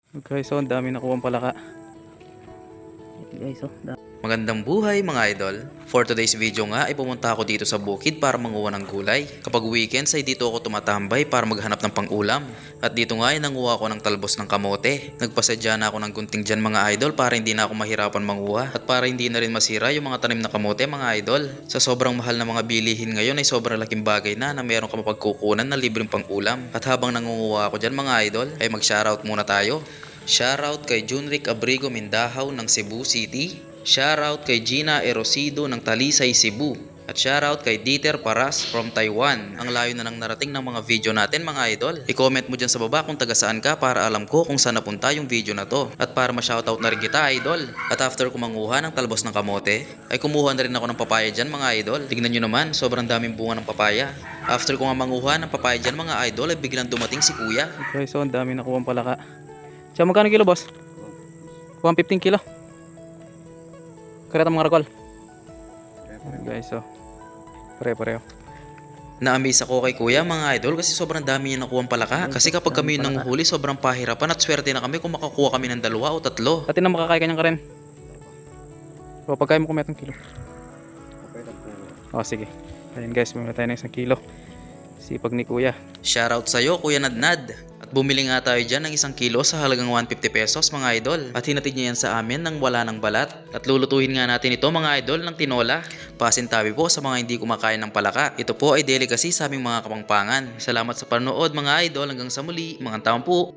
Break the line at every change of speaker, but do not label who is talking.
Guys, so ang dami nakuha palaka. Guys, so
Magandang buhay mga idol. For today's video nga ay pumunta ako dito sa bukid para manguha ng gulay. Kapag weekends ay dito ako tumatambay para maghanap ng pang-ulam. At dito nga ay nanguha ako ng talbos ng kamote. Nagpasadya na ako ng gunting dyan mga idol para hindi na ako mahirapan manguha. At para hindi na rin masira yung mga tanim na kamote mga idol. Sa sobrang mahal na mga bilihin ngayon ay sobrang laking bagay na meron ka mapagkukunan na libreng pang-ulam. At habang nangunguha ako dyan mga idol ay mag-shoutout muna tayo. Shoutout kay Junric Abrigo Mindahaw ng Cebu City. Shoutout kay Gina Erosido ng Talisay, Cebu. At shoutout kay Dieter Paras from Taiwan. Ang layo na nang narating ng mga video natin mga idol. I-comment mo dyan sa baba kung taga saan ka para alam ko kung saan napunta yung video na to. At para ma-shoutout na rin kita idol. At after kumanguha ng talbos ng kamote, ay kumuha na rin ako ng papaya dyan mga idol. Tignan nyo naman, sobrang daming bunga ng papaya. After ko nga manguha ng papaya dyan mga idol ay biglang dumating si kuya.
guys, so ang dami nakuha palaka. Siya magkano kilo boss? 115 kilo. Kareta mga rakol. Guys, so pare-pareho.
Na-amaze ako kay kuya mga idol kasi sobrang dami niya nakuha palaka. Kasi kapag kami yung nanguhuli sobrang pahirapan at swerte na kami kung makakuha kami ng 2 o 3.
Atin na makakaya kanyang karen. O pagkaya mo kumetong kilo. O sige. Ayun guys, bumili tayo ng 1 kilo. Sipag ni kuya.
Shoutout sa'yo kuya Nadnad. At bumili nga tayo dyan ng 1 kilo sa halagang 150 pesos mga idol. At hinatid niya yan sa amin nang wala ng balat. At lulutuhin nga natin ito mga idol ng tinola. Pasintabi po sa mga hindi kumakain ng palaka. Ito po ay delicacy sa aming mga kapangpangan. Salamat sa panonood mga idol, hanggang sa muli, mga tampo.